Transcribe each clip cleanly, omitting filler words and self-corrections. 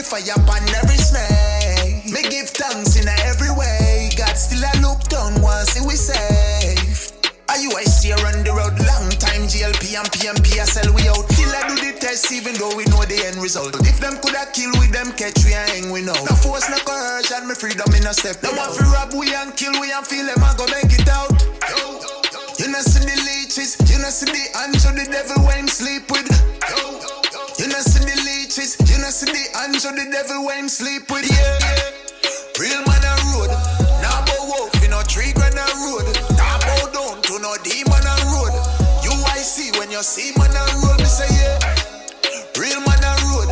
fire upon every snake. Me give thanks in every way. God still a look down once see we safe. A UIC run the road long time. GLP and PMP a sell we out. Till I do the test even though we know the end result. If them coulda kill with them catch we and hang we know. No force no coercion, me freedom in a step. Them want fi rob we and kill we and feel them a go make it out. You know see the leeches, you know see the hands of the devil when him sleep with. You know see the leeches, you know see the hands of the devil when him sleep with. Yeah, real man a road. Now bow wolf in no tree grand a road. Now bow down to no demon a road. UIC when you see man a road, me say yeah. Real man a road.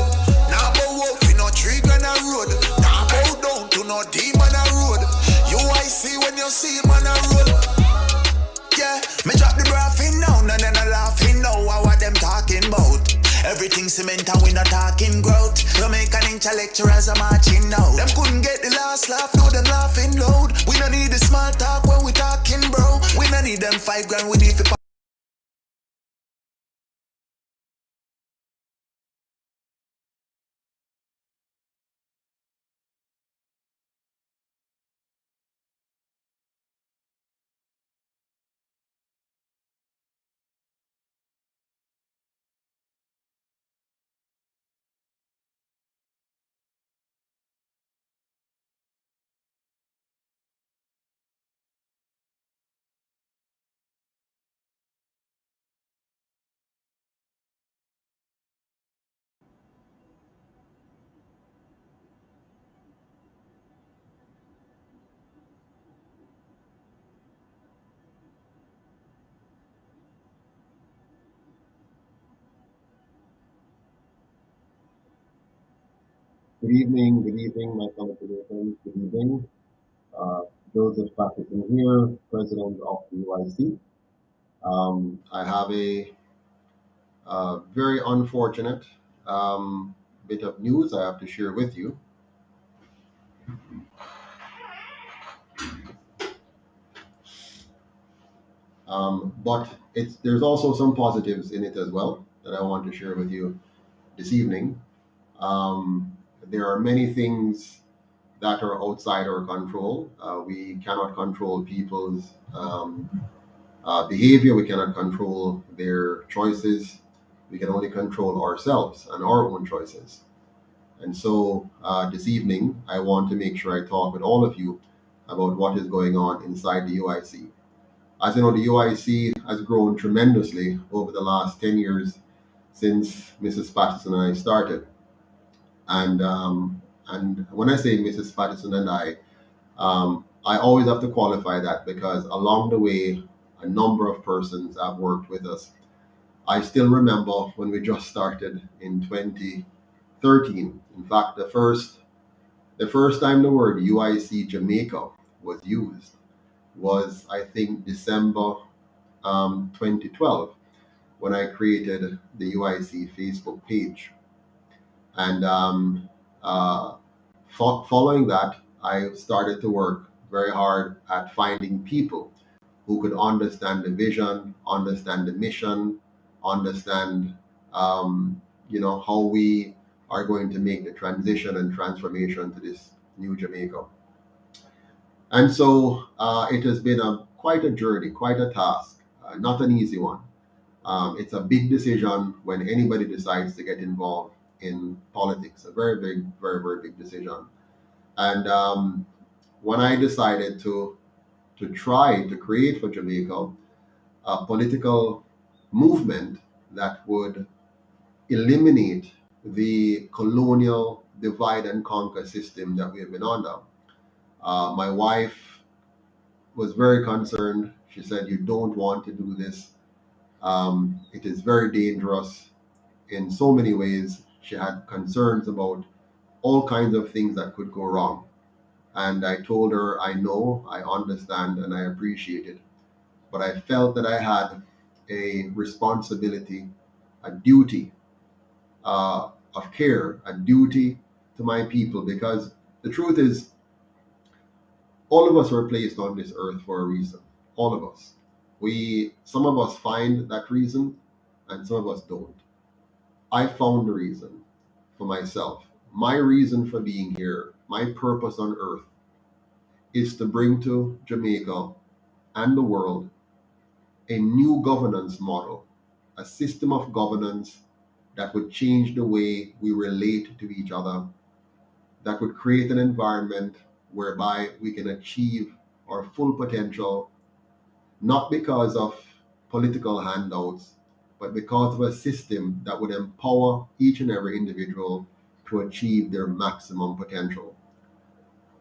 Now bow wolf in no tree grand a road. Now bow down to no demon a road. UIC when you see man a road. Yeah, me drop the braffin now, and then I laughing now. What them talking about? Everything cement and we not talking growth. Jamaican intellectuals are marching now. Them couldn't get the last laugh, no them laughing loud. We don't need the small talk when we talking, bro. We don't need them 5 grand, we need to. Good evening, my fellow Canadians. Good evening. Uh, Joseph Patterson here, President of the UIC. I have a very unfortunate um, bit of news I have to share with you. But there's also some positives in it as well that I want to share with you this evening. Um, there are many things that are outside our control. We cannot control people's behavior. We cannot control their choices. We can only control ourselves and our own choices. And so this evening, I want to make sure I talk with all of you about what is going on inside the UIC. As you know, the UIC has grown tremendously over the last 10 years since Mrs. Patterson and I started. And when I say Mrs. Patterson and I always have to qualify that because along the way, a number of persons have worked with us. I still remember when we just started in 2013. In fact, the first time the word UIC Jamaica was used was, I think, December 2012 when I created the UIC Facebook page. And following that, I started to work very hard at finding people who could understand the vision, understand the mission, understand, how we are going to make the transition and transformation to this new Jamaica. And so it has been quite a journey, quite a task, not an easy one. It's a big decision when anybody decides to get involved in politics, a very big, very, very big decision. And when I decided to try to create for Jamaica a political movement that would eliminate the colonial divide and conquer system that we have been under. My wife was very concerned. She said, "You don't want to do this. It is very dangerous in so many ways." She had concerns about all kinds of things that could go wrong. And I told her, I know, I understand, and I appreciate it. But I felt that I had a responsibility, a duty of care, a duty to my people, because the truth is, all of us were placed on this earth for a reason. All of us. Some of us find that reason, and some of us don't. I found the reason for myself. my reason for being here, my purpose on earth, is to bring to Jamaica and the world a new governance model, a system of governance that would change the way we relate to each other, that would create an environment whereby we can achieve our full potential, not because of political handouts, but because of a system that would empower each and every individual to achieve their maximum potential.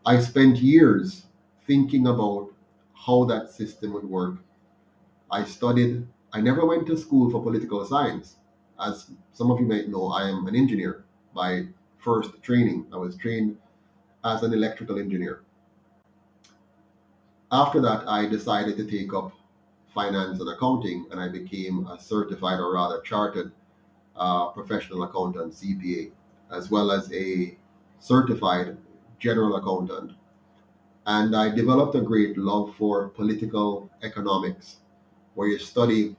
I spent years thinking about how that system would work. I never went to school for political science. As some of you might know, I am an engineer by first training. I was trained as an electrical engineer. After that, I decided to take up finance and accounting, and I became a certified, or rather chartered, professional accountant, CPA, as well as a certified general accountant. And I developed a great love for political economics, where you study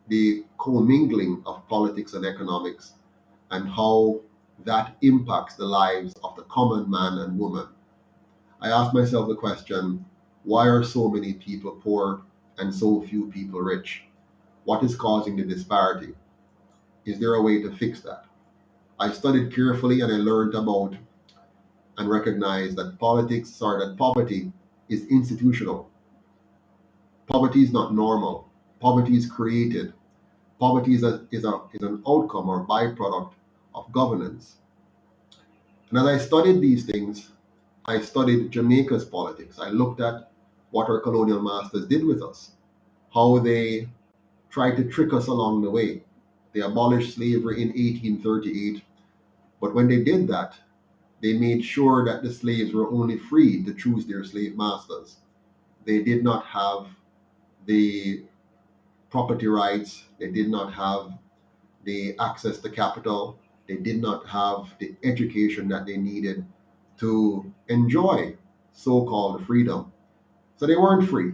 the commingling of politics and economics and how that impacts the lives of the common man and woman. I asked myself the question, why are so many people poor and so few people rich? What is causing the disparity? Is there a way to fix that? I studied carefully and I learned about and recognized that poverty is institutional. Poverty is not normal. Poverty is created. Poverty is an outcome or byproduct of governance. And as I studied these things, I studied Jamaica's politics. I looked at what our colonial masters did with us, how they tried to trick us along the way. They abolished slavery in 1838, but when they did that, they made sure that the slaves were only free to choose their slave masters. They did not have the property rights, they did not have the access to capital, they did not have the education that they needed to enjoy so called freedom. So they weren't free.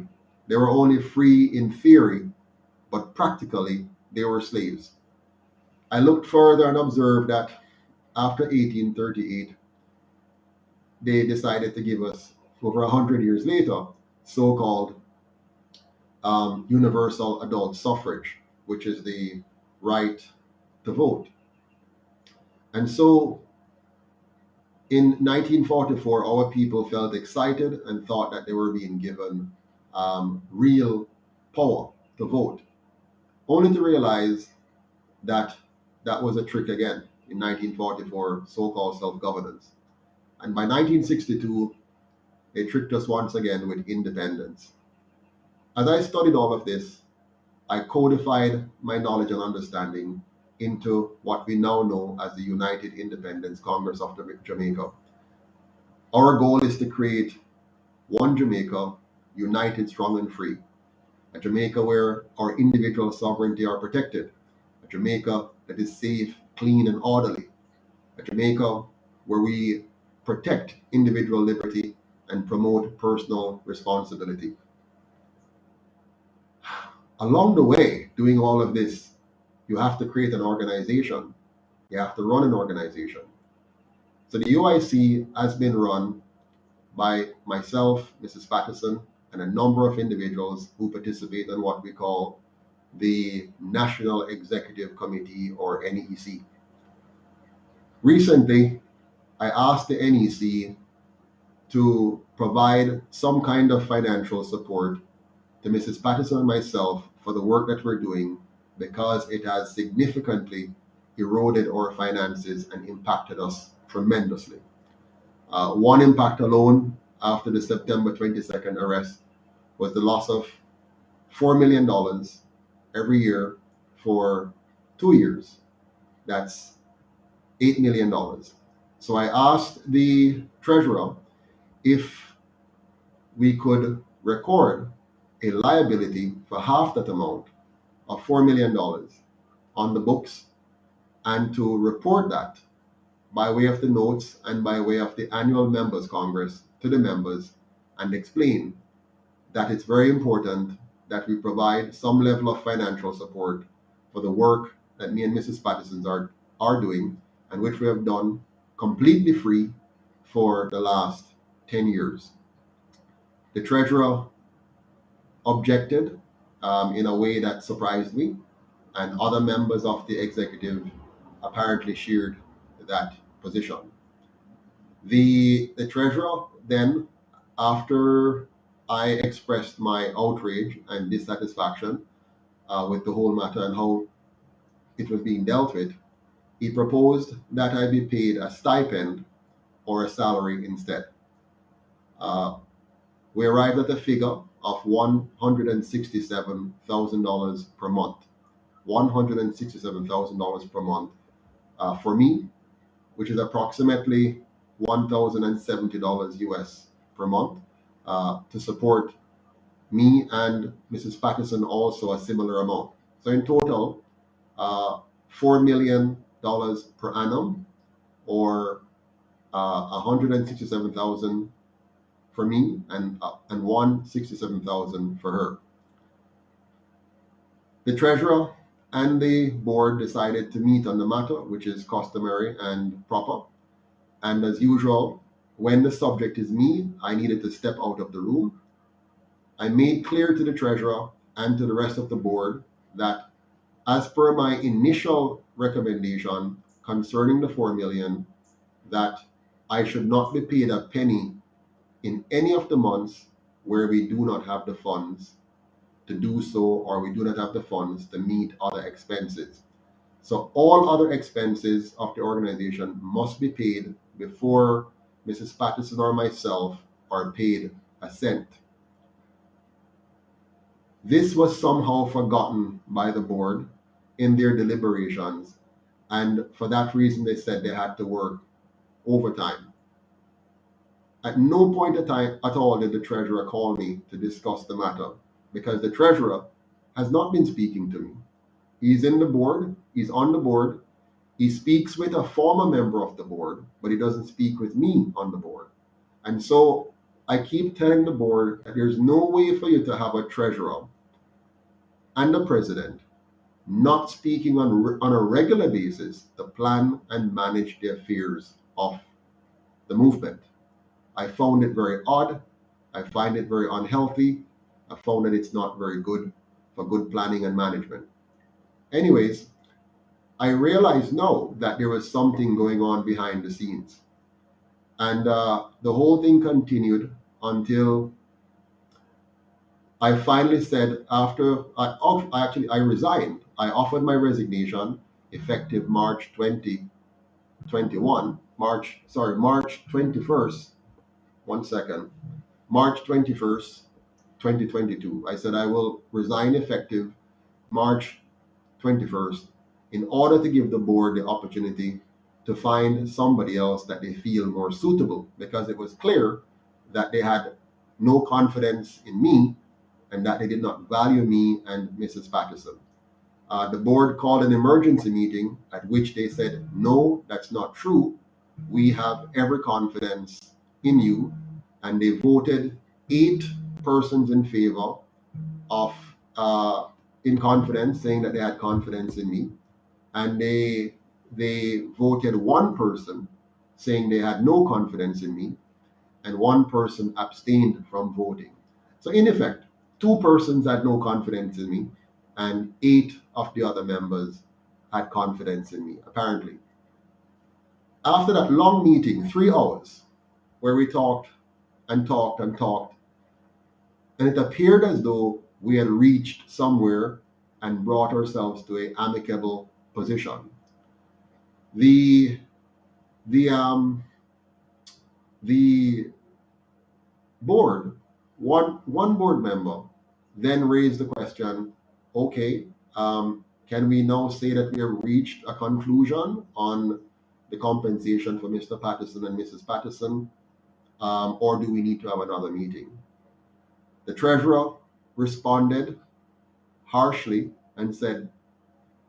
They were only free in theory, but practically they were slaves. I looked further and observed that after 1838, they decided to give us, over 100 years later, so called universal adult suffrage, which is the right to vote. And so in 1944, our people felt excited and thought that they were being given real power to vote, only to realize that that was a trick again in 1944, so-called self-governance. And by 1962, they tricked us once again with independence. As I studied all of this, I codified my knowledge and understanding into what we now know as the United Independence Congress of Jamaica. Our goal is to create one Jamaica, united, strong, and free. A Jamaica where our individual sovereignty are protected. A Jamaica that is safe, clean, and orderly. A Jamaica where we protect individual liberty and promote personal responsibility. Along the way, doing all of this, you have to create an organization. You have to run an organization. So the UIC has been run by myself, Mrs. Patterson, and a number of individuals who participate in what we call the National Executive Committee, or NEC. Recently, I asked the NEC to provide some kind of financial support to Mrs. Patterson and myself for the work that we're doing, because it has significantly eroded our finances and impacted us tremendously. One impact alone after the September 22nd arrest was the loss of $4 million dollars every year for 2 years. That's $8 million dollars. So I asked the treasurer if we could record a liability for half that amount of $4 million dollars on the books, and to report that by way of the notes and by way of the annual members congress to the members, and explain that it's very important that we provide some level of financial support for the work that me and Mrs. Patterson are doing, and which we have done completely free for the last 10 years. The treasurer objected in a way that surprised me, and other members of the executive apparently shared that position. The treasurer then, after I expressed my outrage and dissatisfaction with the whole matter and how it was being dealt with, he proposed that I be paid a stipend or a salary instead. Uh, we arrived at a figure of $167,000 per month. $167,000 per month for me, which is approximately $1,070 US per month, to support me and Mrs. Patterson also a similar amount. So in total, $4 million per annum, or 167,000 for me and 167,000 for her. The treasurer and the board decided to meet on the matter, which is customary and proper. And as usual, when the subject is me, I needed to step out of the room. I made clear to the treasurer and to the rest of the board that, as per my initial recommendation concerning the 4 million, that I should not be paid a penny in any of the months where we do not have the funds to do so, or we do not have the funds to meet other expenses. So all other expenses of the organization must be paid before Mrs. Patterson or myself are paid a cent. This was somehow forgotten by the board in their deliberations, and for that reason they said they had to work overtime. At no point at all did the treasurer call me to discuss the matter, because the treasurer has not been speaking to me. He's in the board, he's on the board, he speaks with a former member of the board, but he doesn't speak with me on the board. And so I keep telling the board that there's no way for you to have a treasurer and a president not speaking on a regular basis to plan and manage the affairs of the movement. I found it very odd. I find it very unhealthy. I found that it's not very good for good planning and management. Anyways, I realize now that there was something going on behind the scenes. And the whole thing continued until I finally said, after I resigned. I offered my resignation effective March 2021. March 21st. One second. March 21st, 2022. I said I will resign effective March 21st in order to give the board the opportunity to find somebody else that they feel more suitable, because it was clear that they had no confidence in me and that they did not value me and Mrs. Patterson. The board called an emergency meeting at which they said, no, that's not true. We have every confidence in you. And they voted 8 persons in favor of in confidence, saying that they had confidence in me. And they voted 1 person saying they had no confidence in me, and 1 person abstained from voting. So in effect, 2 persons had no confidence in me, and 8 of the other members had confidence in me, apparently. After that long meeting, 3 hours, where we talked and talked and talked, and it appeared as though we had reached somewhere and brought ourselves to an amicable position. The board, one board member, then raised the question, okay, can we now say that we have reached a conclusion on the compensation for Mr. Patterson and Mrs. Patterson, or do we need to have another meeting? The treasurer responded harshly and said,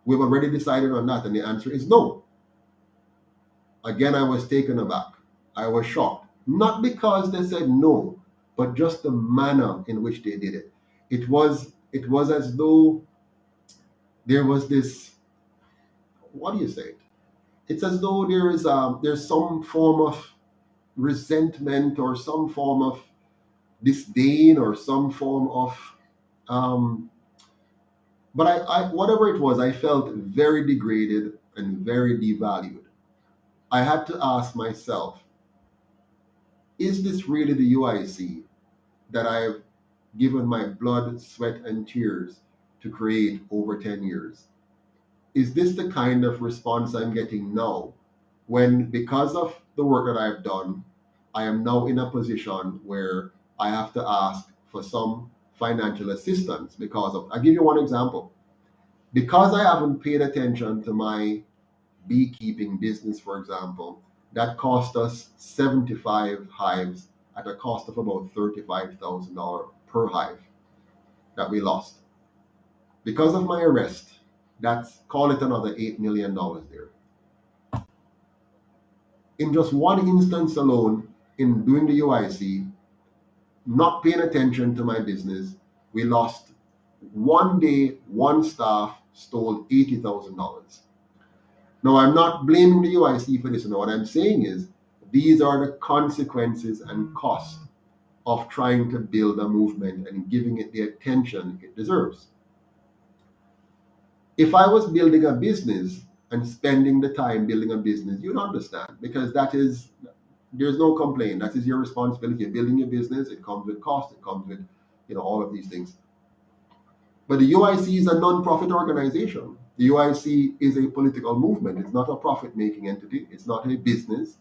we've already decided on that, and the answer is no. Again, I was taken aback. I was shocked. Not because they said no, but just the manner in which they did it. It was as though there was this, what do you say? it's as though there's some form of resentment or some form of disdain or some form of um, but whatever it was, I felt very degraded and very devalued. I had to ask myself, is this really the UIC that I've given my blood, sweat, and tears to create over 10 years? Is this the kind of response I'm getting now when, because of the work that I've done, I am now in a position where I have to ask for some financial assistance because of, I'll give you one example. Because I haven't paid attention to my beekeeping business, for example, that cost us 75 hives at a cost of about $35,000 per hive that we lost. Because of my arrest, that's, call it another $8 million there. In just one instance alone, in doing the UIC, not paying attention to my business, we lost one day, one staff stole $80,000. Now, I'm not blaming the UIC for this. No, what I'm saying is these are the consequences and costs of trying to build a movement and giving it the attention it deserves. If I was building a business and spending the time building a business, you'd understand, because there's no complaint. That is your responsibility. You're building your business. It comes with cost. It comes with, all of these things. But the UIC is a non-profit organization. The UIC is a political movement. It's not a profit-making entity. It's not a business.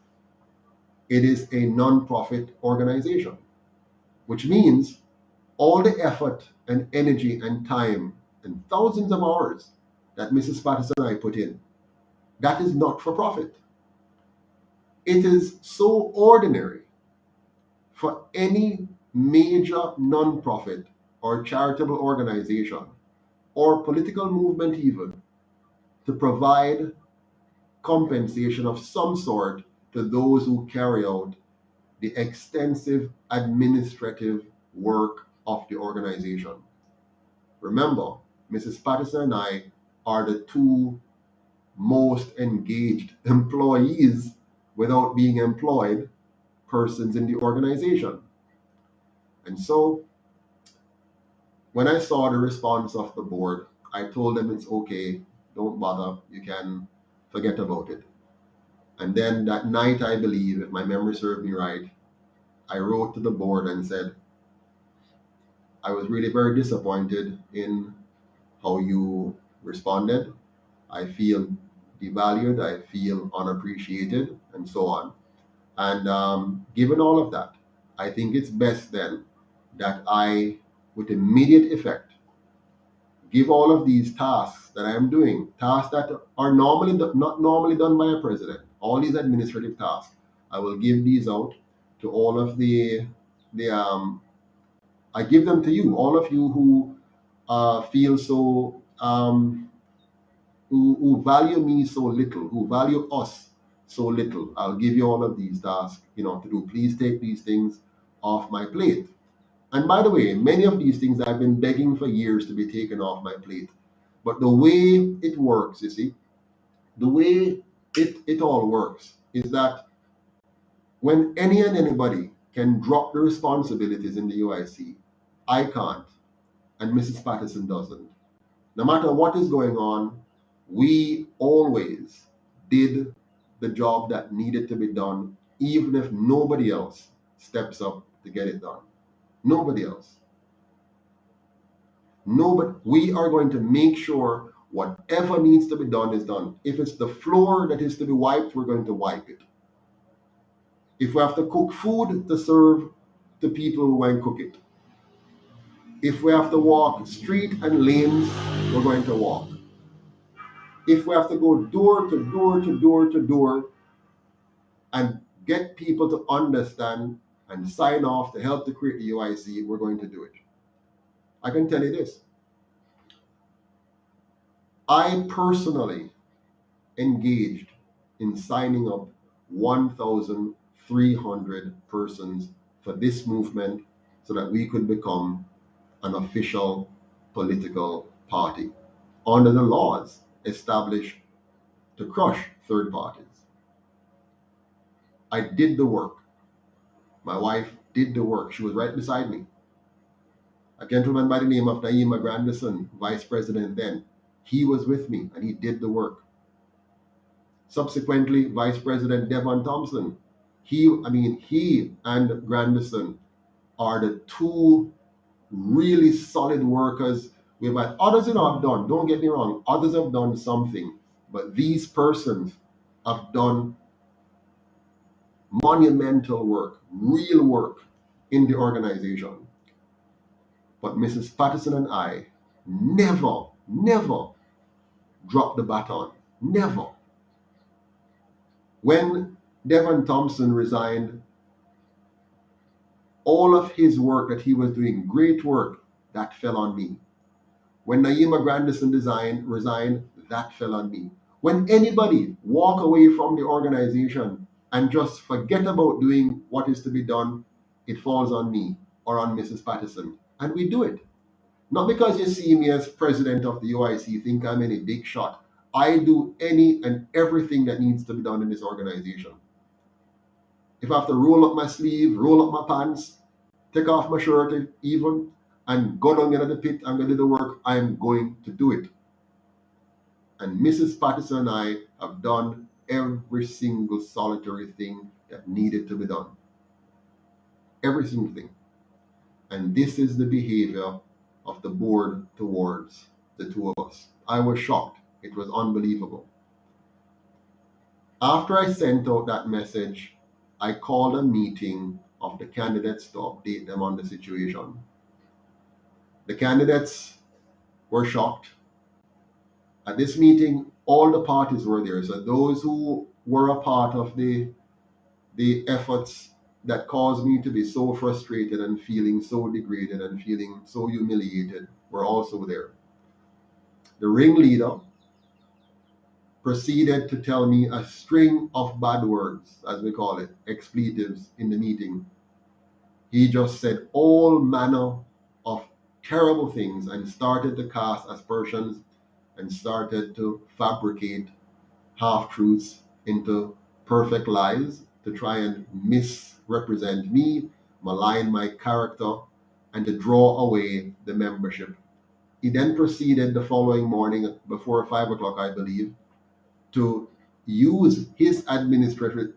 It is a non-profit organization, which means all the effort and energy and time and thousands of hours that Mrs. Patterson and I put in, that is not for profit. It is so ordinary for any major non-profit or charitable organization or political movement even to provide compensation of some sort to those who carry out the extensive administrative work of the organization. Remember, Mrs. Patterson and I are the two most engaged employees without being employed persons in the organization. And so when I saw the response of the board, I told them it's okay, don't bother, you can forget about it. And then that night, I believe, if my memory served me right, I wrote to the board and said, I was really very disappointed in how you responded. I feel devalued, I feel unappreciated, and so on. And given all of that, I think it's best then that I, with immediate effect, give all of these tasks that I am doing, tasks that are not normally done by a president, all these administrative tasks, I will give these out to all of the I give them to you, all of you who feel so who value me so little, who value us so little. I'll give you all of these tasks, to do. Please take these things off my plate. And by the way, many of these things I've been begging for years to be taken off my plate. But the way it works, you see, the way it all works is that when any and anybody can drop the responsibilities in the UIC, I can't, and Mrs. Patterson doesn't. No matter what is going on, we always did the job that needed to be done, even if nobody else steps up to get it done. Nobody else. Nobody. We are going to make sure whatever needs to be done is done. If it's the floor that is to be wiped, we're going to wipe it. If we have to cook food to serve to people who won't cook it. If we have to walk street and lanes, we're going to walk. If we have to go door to door to door to door and get people to understand and sign off to help to create the UIC, we're going to do it. I can tell you this. I personally engaged in signing up 1,300 persons for this movement so that we could become an official political party under the laws established to crush third parties. I did the work. My wife did the work. She was right beside me. A gentleman by the name of Naima Grandison, vice president then, he was with me and he did the work. Subsequently, Vice President Devon Thompson, he and Grandison are the two really solid workers. We've had others that have done, don't get me wrong, others have done something, but these persons have done monumental work, real work in the organization. But Mrs. Patterson and I never dropped the baton. Never. When Devon Thompson resigned, all of his work that he was doing, great work, that fell on me. When Naima Grandison resigned, that fell on me. When anybody walk away from the organization and just forget about doing what is to be done, it falls on me or on Mrs. Patterson. And we do it. Not because you see me as president of the UIC, think I'm any big shot. I do any and everything that needs to be done in this organization. If I have to roll up my sleeve, roll up my pants, take off my shirt even, and go down into the pit and go do the work, I'm going to do it. And Mrs. Patterson and I have done every single solitary thing that needed to be done. Every single thing. And this is the behavior of the board towards the two of us. I was shocked. It was unbelievable. After I sent out that message, I called a meeting of the candidates to update them on the situation. The candidates were shocked. At this meeting, all the parties were there. So those who were a part of the efforts that caused me to be so frustrated and feeling so degraded and feeling so humiliated were also there. The ringleader proceeded to tell me a string of bad words, as we call it, expletives in the meeting. He just said all manner of terrible things and started to cast aspersions and started to fabricate half-truths into perfect lies to try and misrepresent me, malign my character, and to draw away the membership. He then proceeded the following morning, before 5 o'clock, I believe, to use his administrative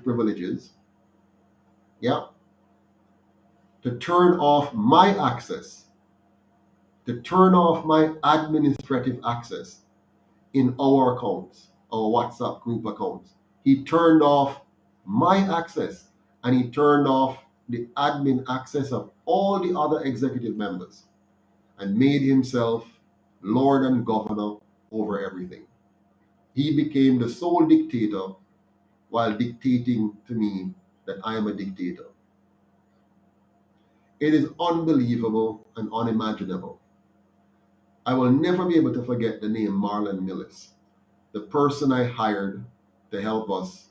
privileges, to turn off my access, to turn off my administrative access in our accounts, our WhatsApp group accounts. He turned off my access and he turned off the admin access of all the other executive members and made himself Lord and Governor over everything. He became the sole dictator while dictating to me that I am a dictator. It is unbelievable and unimaginable. I will never be able to forget the name Marlon Millis, the person I hired to help us,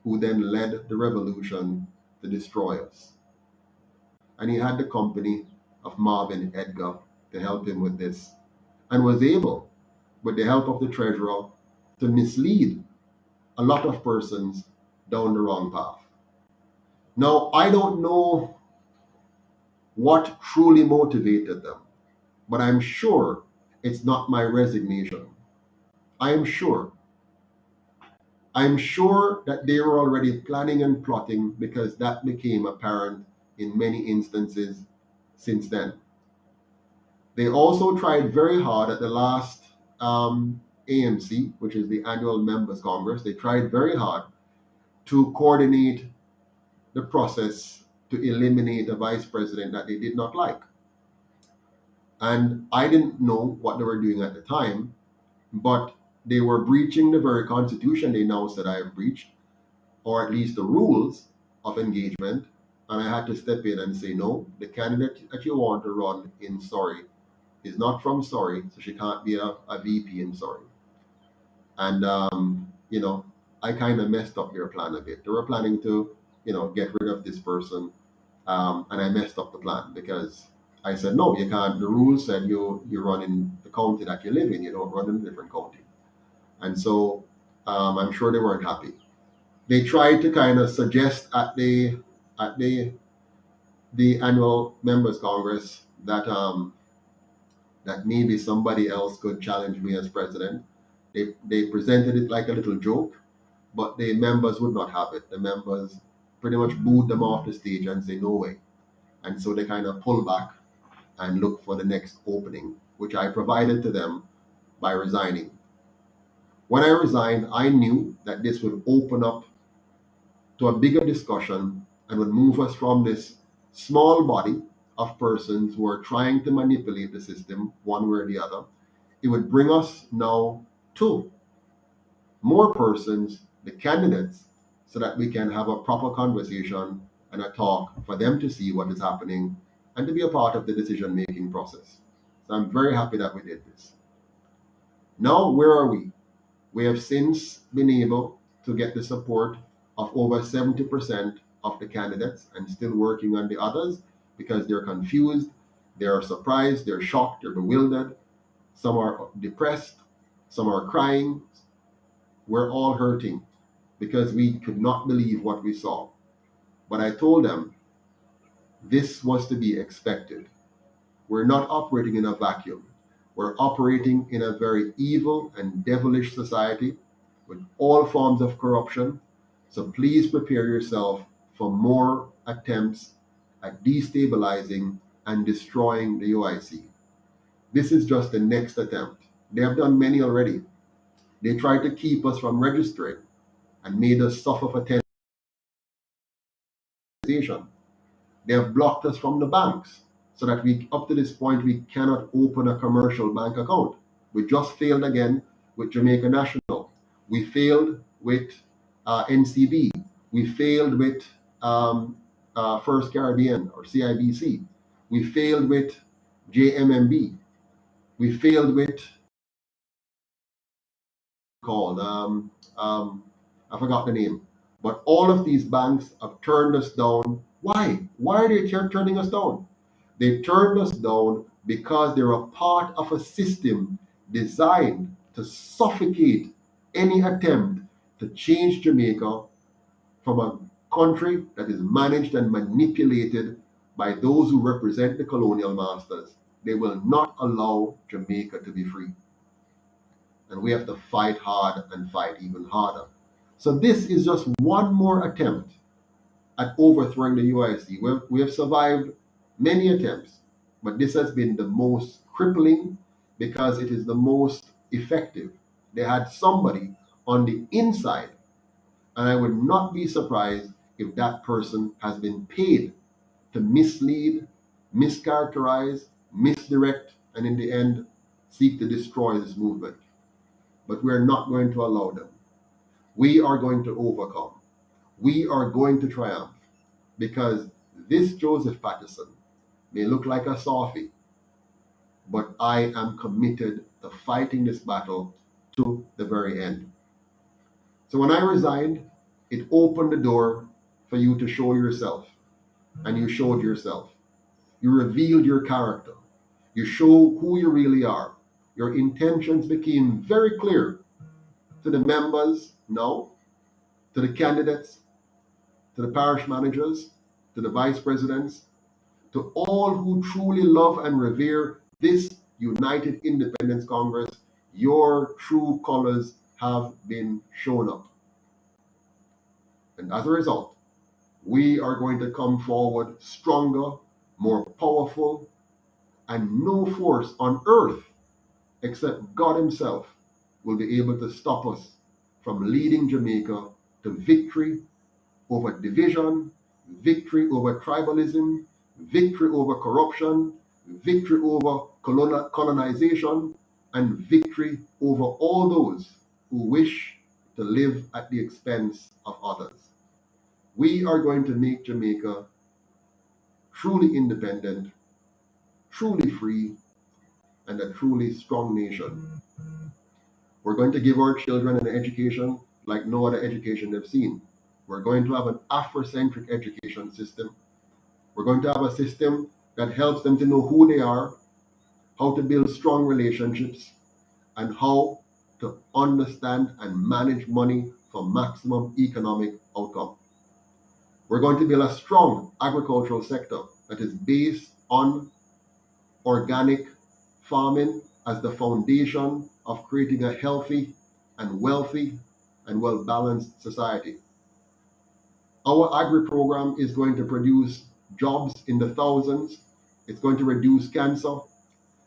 who then led the revolution to destroy us. And he had the company of Marvin Edgar to help him with this, and was able, with the help of the treasurer, to mislead a lot of persons down the wrong path. Now, I don't know what truly motivated them, but I'm sure it's not my resignation. I'm sure that they were already planning and plotting, because that became apparent in many instances since then. They also tried very hard at the last AMC, which is the Annual Members Congress. They tried very hard to coordinate the process to eliminate a vice president that they did not like. And I didn't know what they were doing at the time, but they were breaching the very constitution they announced that I have breached, or at least the rules of engagement. And I had to step in and say, no, the candidate that you want to run in Surrey is not from Surrey, so she can't be a VP in Surrey. And, I kind of messed up their plan a bit. They were planning to, get rid of this person. And I messed up the plan, because I said, no, you can't. The rules said you run in the county that you live in. You don't run in a different county. And so I'm sure they weren't happy. They tried to kind of suggest at the annual members congress that maybe somebody else could challenge me as president. They presented it like a little joke, but the members would not have it. The members pretty much booed them off the stage and say no way. And so they kind of pull back and look for the next opening, which I provided to them by resigning. When I resigned, I knew that this would open up to a bigger discussion and would move us from this small body of persons who are trying to manipulate the system one way or the other. It would bring us now to more persons, the candidates, so that we can have a proper conversation and a talk for them to see what is happening and to be a part of the decision making process. So I'm very happy that we did this. Now, where are we? We have since been able to get the support of over 70% of the candidates and still working on the others because they're confused, they're surprised, they're shocked, they're bewildered. Some are depressed, some are crying. We're all hurting because we could not believe what we saw. But I told them this was to be expected. We're not operating in a vacuum. We're operating in a very evil and devilish society with all forms of corruption. So please prepare yourself for more attempts at destabilizing and destroying the UIC. This is just the next attempt. They have done many already. They tried to keep us from registering and made us suffer for 10 years. They have blocked us from the banks so that we, up to this point, we cannot open a commercial bank account. We just failed again with Jamaica National. We failed with NCB. We failed with First Caribbean or CIBC. We failed with JMMB. We failed with called I forgot the name. But all of these banks have turned us down. Why? Why are they turning us down? They turned us down because they're a part of a system designed to suffocate any attempt to change Jamaica from a country that is managed and manipulated by those who represent the colonial masters. They will not allow Jamaica to be free. And we have to fight hard and fight even harder. So this is just one more attempt at overthrowing the UIC. We have survived many attempts, but this has been the most crippling because it is the most effective. They had somebody on the inside, and I would not be surprised if that person has been paid to mislead, mischaracterize, misdirect, and in the end, seek to destroy this movement. But we're not going to allow them. We are going to overcome. We are going to triumph because this Joseph Patterson may look like a softy, but I am committed to fighting this battle to the very end. So when I resigned, it opened the door for you to show yourself, and you showed yourself. You revealed your character. You show who you really are. Your intentions became very clear to the members now, to the candidates, to the parish managers, to the vice presidents, to all who truly love and revere this United Independence Congress. Your true colors have been shown up. And as a result, we are going to come forward stronger, more powerful, and no force on earth except God Himself will be able to stop us from leading Jamaica to victory over division, victory over tribalism, victory over corruption, victory over colonization, and victory over all those who wish to live at the expense of others. We are going to make Jamaica truly independent, truly free, and a truly strong nation. We're going to give our children an education like no other education they've seen. We're going to have an Afrocentric education system. We're going to have a system that helps them to know who they are, how to build strong relationships, and how to understand and manage money for maximum economic outcome. We're going to build a strong agricultural sector that is based on organic farming as the foundation of creating a healthy and wealthy and well balanced society. Our agri program is going to produce jobs in the thousands. It's going to reduce cancer.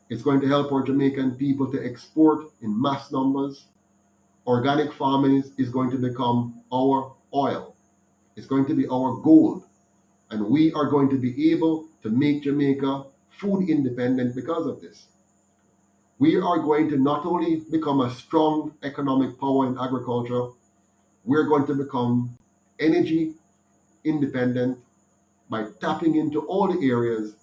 It's going to help our Jamaican people to export in mass numbers. Organic farming is going to become our oil. It's going to be our gold. And we are going to be able to make Jamaica food independent because of this. We are going to not only become a strong economic power in agriculture, we're going to become energy independent by tapping into all the areas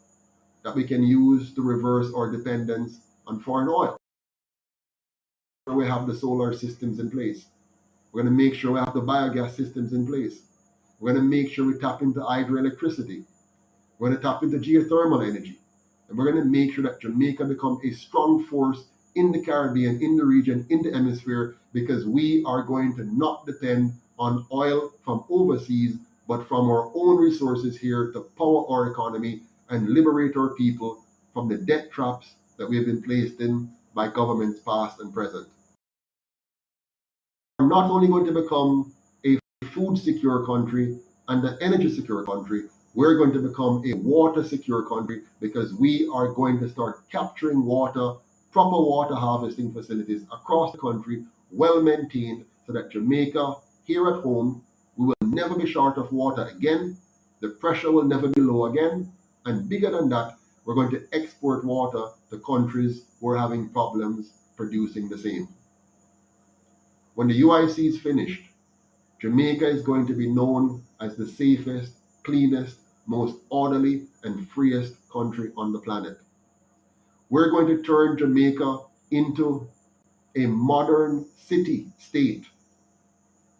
that we can use to reverse our dependence on foreign oil. We have the solar systems in place. We're going to make sure we have the biogas systems in place. We're going to make sure we tap into hydroelectricity. We're going to tap into geothermal energy. And we're going to make sure that Jamaica becomes a strong force in the Caribbean, in the region, in the hemisphere, because we are going to not depend on oil from overseas, but from our own resources here to power our economy and liberate our people from the debt traps that we have been placed in by governments past and present. We're not only going to become a food secure country and an energy secure country, we're going to become a water secure country because we are going to start capturing water, proper water harvesting facilities across the country, well maintained, so that Jamaica, here at home, we will never be short of water again, the pressure will never be low again, and bigger than that, we're going to export water to countries who are having problems producing the same. When the UIC is finished, Jamaica is going to be known as the safest, cleanest, most orderly, and freest country on the planet. We're going to turn Jamaica into a modern city-state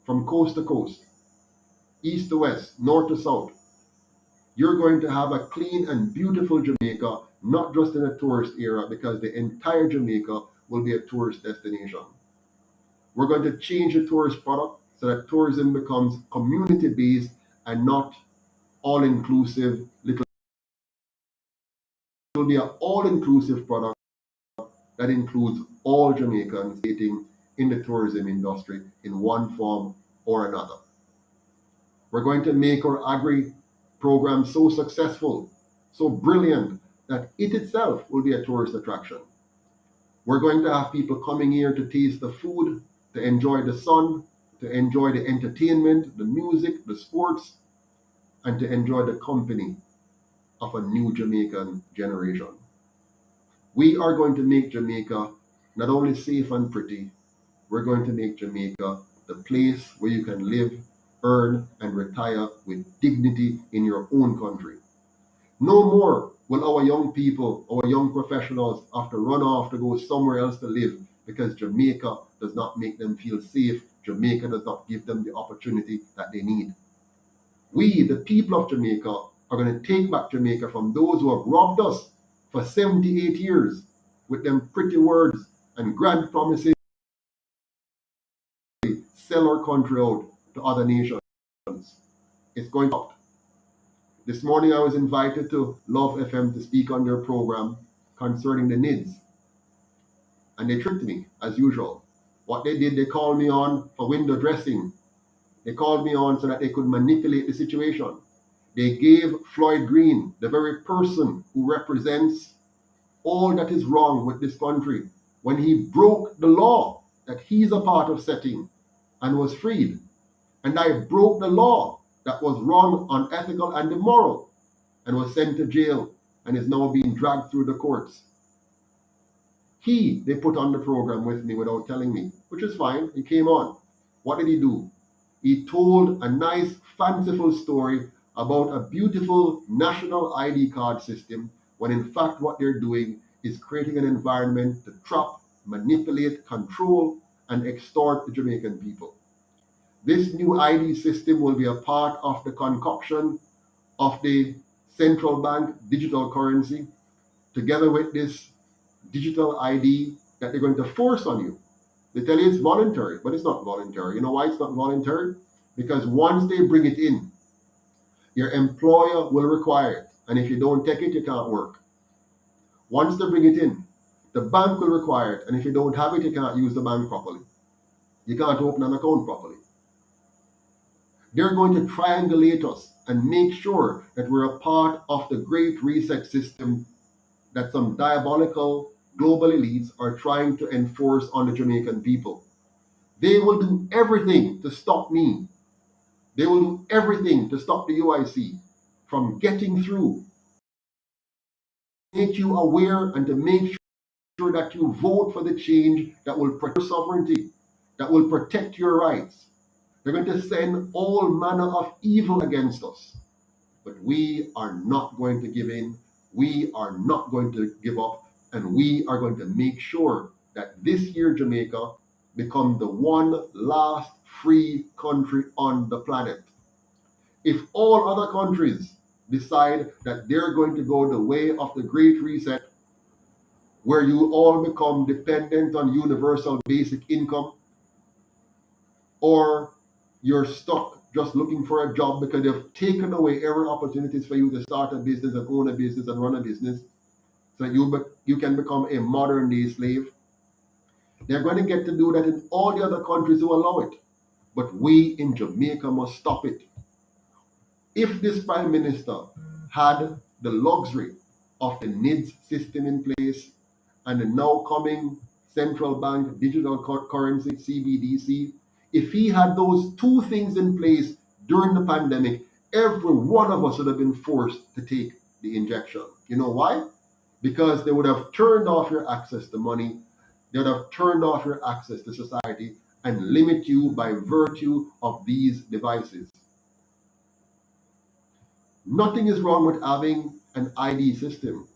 from coast to coast, east to west, north to south. You're going to have a clean and beautiful Jamaica, not just in a tourist era, because the entire Jamaica will be a tourist destination. We're going to change the tourist product so that tourism becomes community-based and not all-inclusive. It will be an all-inclusive product that includes all Jamaicans participating in the tourism industry in one form or another. We're going to make our agri program so successful, so brilliant, that it itself will be a tourist attraction. We're going to have people coming here to taste the food, to enjoy the sun, to enjoy the entertainment, the music, the sports, and to enjoy the company of a new Jamaican generation. We are going to make Jamaica not only safe and pretty, we're going to make Jamaica the place where you can live, earn, and retire with dignity in your own country. No more will our young people, our young professionals have to run off to go somewhere else to live because Jamaica does not make them feel safe. Jamaica does not give them the opportunity that they need. We, the people of Jamaica, are going to take back Jamaica from those who have robbed us for 78 years with them pretty words and grand promises, sell our country out to other nations. It's going up. This morning I was invited to Love FM to speak on their program concerning the NIDS. And they tricked me, as usual. What they did, they called me on for window dressing. They called me on so that they could manipulate the situation. They gave Floyd Green, the very person who represents all that is wrong with this country, when he broke the law that he's a part of setting and was freed. And I broke the law that was wrong, unethical, and immoral, and was sent to jail and is now being dragged through the courts. They put on the program with me without telling me, which is fine. He came on. What did he do? He told a nice, fanciful story about a beautiful national ID card system, when in fact what they're doing is creating an environment to trap, manipulate, control, and extort the Jamaican people. This new ID system will be a part of the concoction of the central bank digital currency, together with this digital ID that they're going to force on you. They tell you it's voluntary, but it's not voluntary. You know why it's not voluntary? Because once they bring it in, your employer will require it. And if you don't take it, you can't work. Once they bring it in, the bank will require it. And if you don't have it, you can't use the bank properly. You can't open an account properly. They're going to triangulate us and make sure that we're a part of the great reset system that some diabolical global elites are trying to enforce on the Jamaican people. They will do everything to stop me. They will do everything to stop the UIC from getting through, make you aware and to make sure that you vote for the change that will protect your sovereignty, that will protect your rights. They're going to send all manner of evil against us. But we are not going to give in. We are not going to give up. And we are going to make sure that this year Jamaica become the one last free country on the planet. If all other countries decide that they're going to go the way of the Great Reset, where you all become dependent on universal basic income, or you're stuck just looking for a job because they've taken away every opportunities for you to start a business and own a business and run a business, so that you can become a modern day slave. They're going to get to do that in all the other countries who allow it. But we in Jamaica must stop it. If this Prime Minister had the luxury of the NIDS system in place and the now coming central bank digital currency, CBDC, if he had those two things in place during the pandemic, every one of us would have been forced to take the injection. You know why? Because they would have turned off your access to money, they would have turned off your access to society and limit you by virtue of these devices. Nothing is wrong with having an ID system.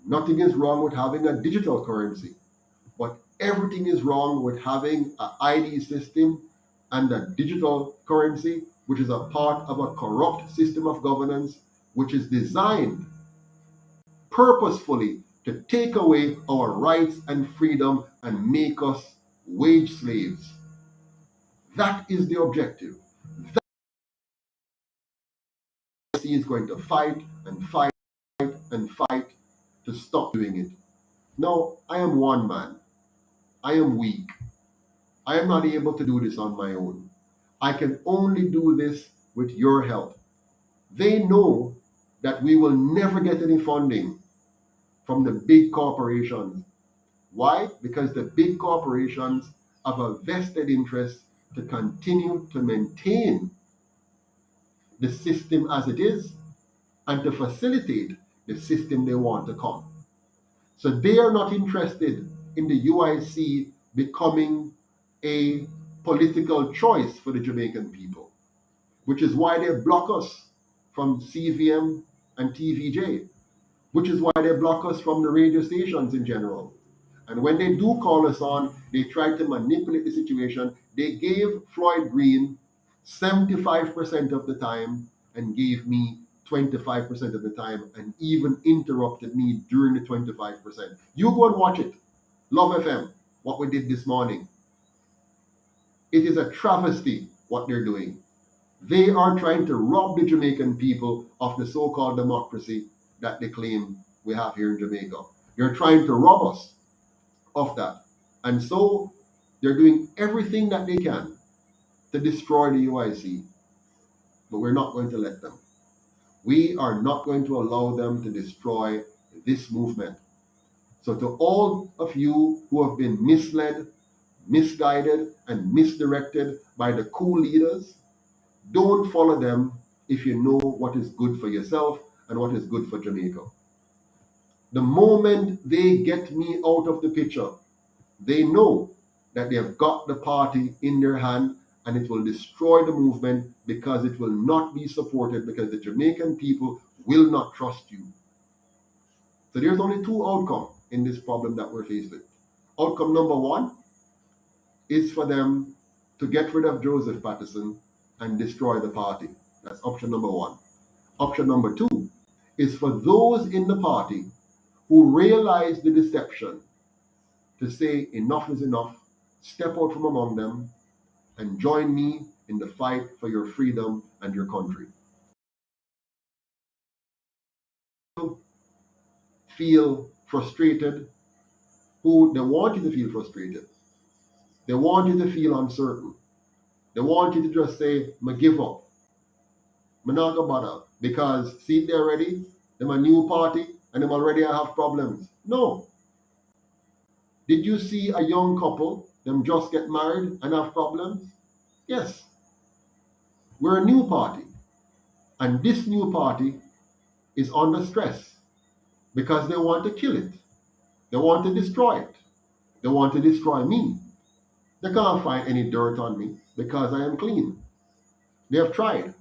Nothing is wrong with having a digital currency. But everything is wrong with having an ID system and a digital currency, which is a part of a corrupt system of governance, which is designed purposefully to take away our rights and freedom and make us wage slaves. That is the objective. That is going to fight and fight and fight to stop doing it. Now, I am one man. I am weak. I am not able to do this on my own. I can only do this with your help. They know that we will never get any funding from the big corporations. Why? Because the big corporations have a vested interest to continue to maintain the system as it is and to facilitate the system they want to come. So they are not interested in the UIC becoming a political choice for the Jamaican people, which is why they block us from CVM and TVJ, which is why they block us from the radio stations in general. And when they do call us on, they try to manipulate the situation. They gave Floyd Green 75% of the time and gave me 25% of the time, and even interrupted me during the 25%. You go and watch it. Love FM, what we did this morning. It is a travesty what they're doing. They are trying to rob the Jamaican people of the so-called democracy that they claim we have here in Jamaica. They're trying to rob us of that. And so they're doing everything that they can to destroy the UIC. But we're not going to let them. We are not going to allow them to destroy this movement. So to all of you who have been misled, misguided, and misdirected by the cool leaders, don't follow them if you know what is good for yourself and what is good for Jamaica. The moment they get me out of the picture, they know that they have got the party in their hand, and it will destroy the movement because it will not be supported, because the Jamaican people will not trust you. So there's only two outcomes in this problem that we're faced with. Outcome number one is for them to get rid of Joseph Patterson and destroy the party. That's option number one. Option number two is for those in the party who realize the deception to say enough is enough, step out from among them and join me in the fight for your freedom and your country. Feel frustrated, who they want you to feel frustrated. They want you to feel uncertain. They want you to just say, "I give up. I'm not gonna bother." Because see they're ready, them a new party and them already have problems. No. Did you see a young couple, them just get married and have problems? Yes. We're a new party. And this new party is under stress because they want to kill it. They want to destroy it. They want to destroy me. They can't find any dirt on me because I am clean. They have tried.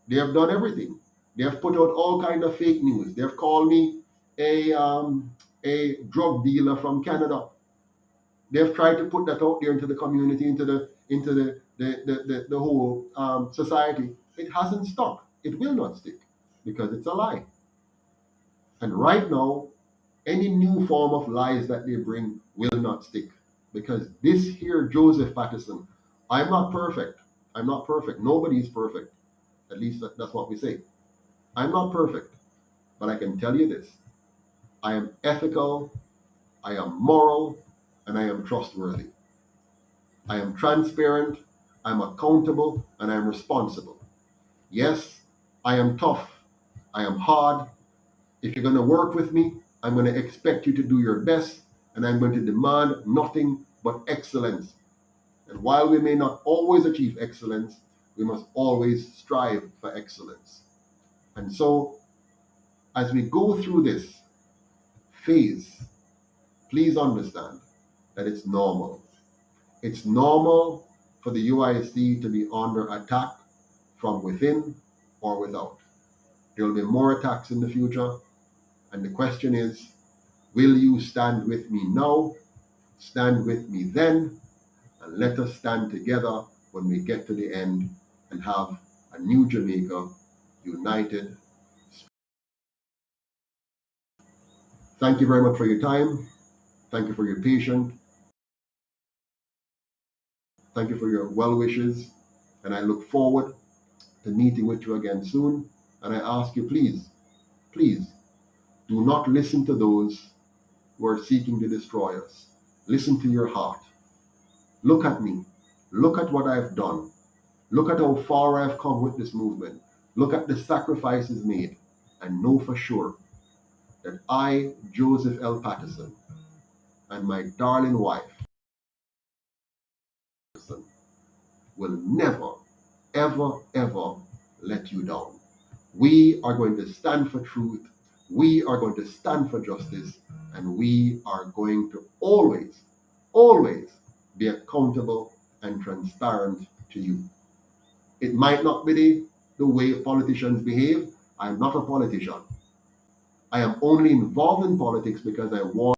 They have done everything. They have put out all kind of fake news. They have called me a drug dealer from Canada. They have tried to put that out there into the community, into the whole society. It hasn't stuck. It will not stick because it's a lie. And right now, any new form of lies that they bring will not stick because this here Joseph Patterson, I'm not perfect. I'm not perfect. Nobody is perfect. At least that's what we say. I'm not perfect, but I can tell you this. I am ethical, I am moral, and I am trustworthy. I am transparent, I'm accountable, and I'm responsible. Yes, I am tough, I am hard. If you're going to work with me, I'm going to expect you to do your best, and I'm going to demand nothing but excellence. And while we may not always achieve excellence, we must always strive for excellence. And so, as we go through this phase, please understand that it's normal. It's normal for the UIC to be under attack from within or without. There will be more attacks in the future, and the question is, will you stand with me now, stand with me then, and let us stand together when we get to the end and have a new Jamaica, united. Thank you very much for your time. Thank you for your patience. Thank you for your well wishes. And I look forward to meeting with you again soon. And I ask you, please, please, do not listen to those who are seeking to destroy us. Listen to your heart. Look at me. Look at what I've done. Look at how far I've come with this movement. Look at the sacrifices made. And know for sure that I, Joseph L. Patterson, and my darling wife, will never, ever, ever let you down. We are going to stand for truth. We are going to stand for justice. And we are going to always, always be accountable and transparent to you. It might not be the way politicians behave. I'm not a politician. I am only involved in politics because I want.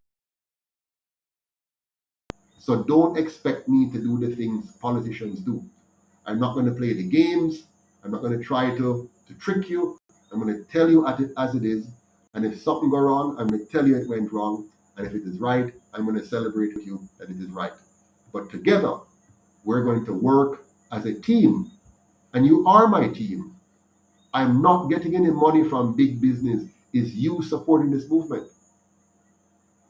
So don't expect me to do the things politicians do. I'm not going to play the games. I'm not going to try to trick you. I'm going to tell you as it is. And if something go wrong, I'm going to tell you it went wrong. And if it is right, I'm going to celebrate with you that it is right. But together, we're going to work as a team. And you are my team. I'm not getting any money from big business. It's you supporting this movement.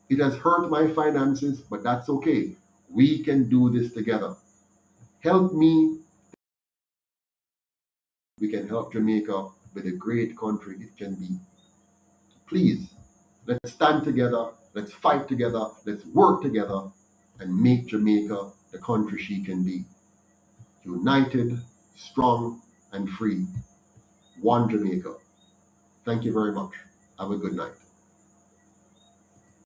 It has hurt my finances, but that's okay. We can do this together. Help me. We can help Jamaica be the great country it can be. Please, let's stand together, let's fight together, let's work together, and make Jamaica the country she can be. United, strong, and free. One Jamaica. Thank you very much. Have a good night.